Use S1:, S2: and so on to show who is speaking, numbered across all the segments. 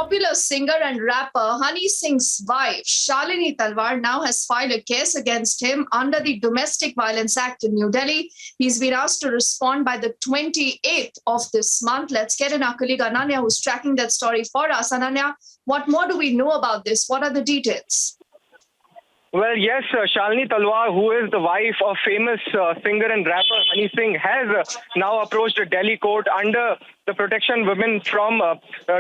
S1: popular singer and rapper Honey Singh's wife, Shalini Talwar, now has filed a case against him under the Domestic Violence Act in New Delhi. He's been asked to respond by the 28th of this month. Let's get in our colleague Ananya, who's tracking that story for us. Ananya, what more do we know about this? What are the details?
S2: Well, yes, Shalini Talwar, who is the wife of famous singer and rapper Honey Singh, has now approached a Delhi court under the Protection Women from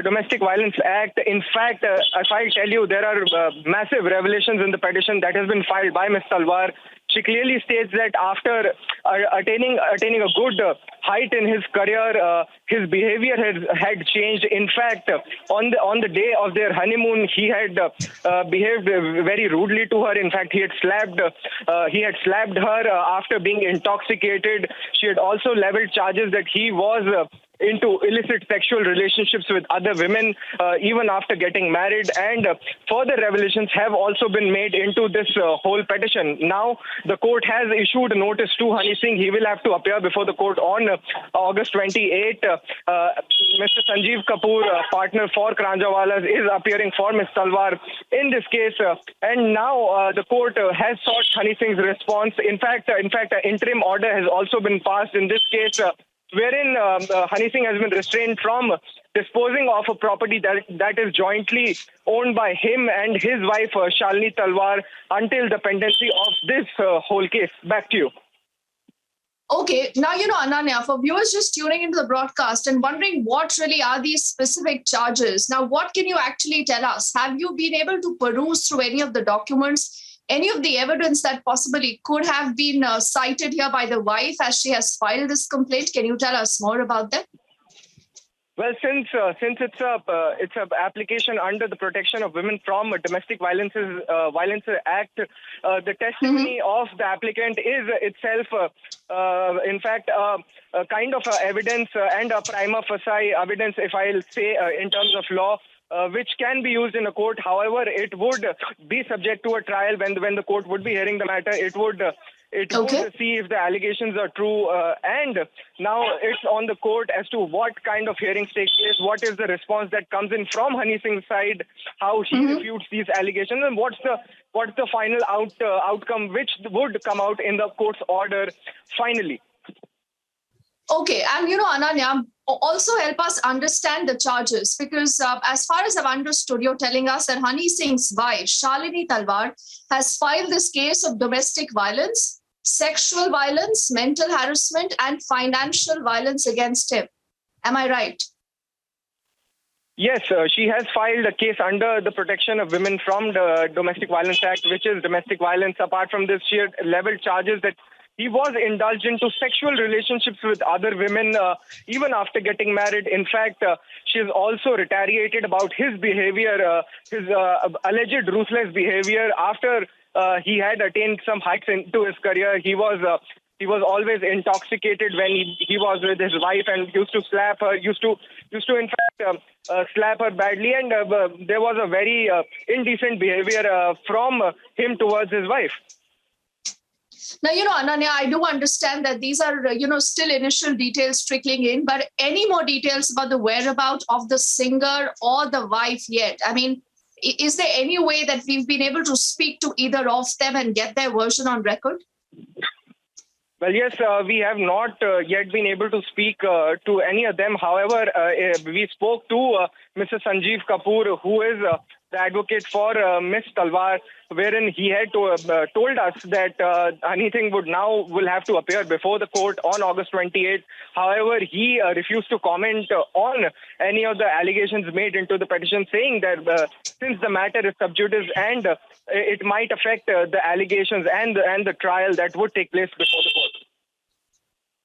S2: Domestic Violence Act. In fact, if I tell you, there are massive revelations in the petition that has been filed by Ms. Talwar. She clearly states that after attaining a good height in his career, his behavior had changed. In fact, on the day of their honeymoon, he had behaved very rudely to her. In fact, he had slapped her after being intoxicated. She had also leveled charges that he was into illicit sexual relationships with other women even after getting married, and further revelations have also been made into this whole petition. Now the court has issued notice to Honey Singh. He will have to appear before the court on August 28. Mr. Sanjeev Kapoor, partner for Kranjawalas, is appearing for Ms. Talwar in this case, and now the court has sought Honey Singh's response. In fact, an interim order has also been passed in this case, wherein Honey Singh has been restrained from disposing of a property that is jointly owned by him and his wife, Shalini Talwar, until the pendency of this whole case. Back to you.
S1: Okay, now, Ananya, for viewers just tuning into the broadcast and wondering what really are these specific charges, now what can you actually tell us? Have you been able to peruse through any of the documents, any of the evidence that possibly could have been cited here by the wife as she has filed this complaint? Can you tell us more about that?
S2: Well, since it's an application under the Protection of Women from Domestic Violence Act, the testimony of the applicant is itself, in fact, a kind of evidence and a prima facie evidence, if I'll say, in terms of law, which can be used in a court. However, it would be subject to a trial when the court would be hearing the matter. It would see if the allegations are true, and now it's on the court as to what kind of hearings take place, what is the response that comes in from Honey Singh's side, how he refutes these allegations, and what's the final outcome which would come out in the court's order finally.
S1: Okay, and Ananya, also help us understand the charges, because as far as I've understood, you're telling us that Honey Singh's wife, Shalini Talwar, has filed this case of domestic violence, sexual violence, mental harassment, and financial violence against him. Am I right?
S2: Yes, she has filed a case under the Protection of Women from the Domestic Violence Act, which is domestic violence. Apart from this, she had leveled charges that he was indulged into sexual relationships with other women even after getting married. In fact, she has also retaliated about his behavior, his alleged ruthless behavior after he had attained some heights into his career. He was always intoxicated when he was with his wife and used to slap her, used to in fact slap her badly, and there was a very indecent behavior from him towards his wife.
S1: Now, Ananya, I do understand that these are, still initial details trickling in, but any more details about the whereabouts of the singer or the wife yet? I mean, is there any way that we've been able to speak to either of them and get their version on record?
S2: Well, yes, we have not yet been able to speak to any of them. However, we spoke to Mr. Sanjeev Kapoor, who is the advocate for Ms. Talwar, wherein he had told us that anything will have to appear before the court on August 28th. However, he refused to comment on any of the allegations made into the petition, saying that since the matter is sub judice and it might affect the allegations and the trial that would take place before the court.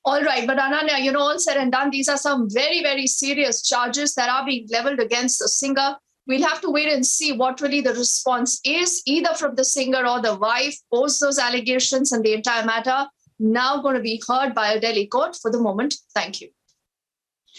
S1: All right, but Ananya, all said and done, these are some very, very serious charges that are being leveled against the singer. We'll have to wait and see what really the response is, either from the singer or the wife, post those allegations, and the entire matter now going to be heard by a Delhi court. For the moment, thank you.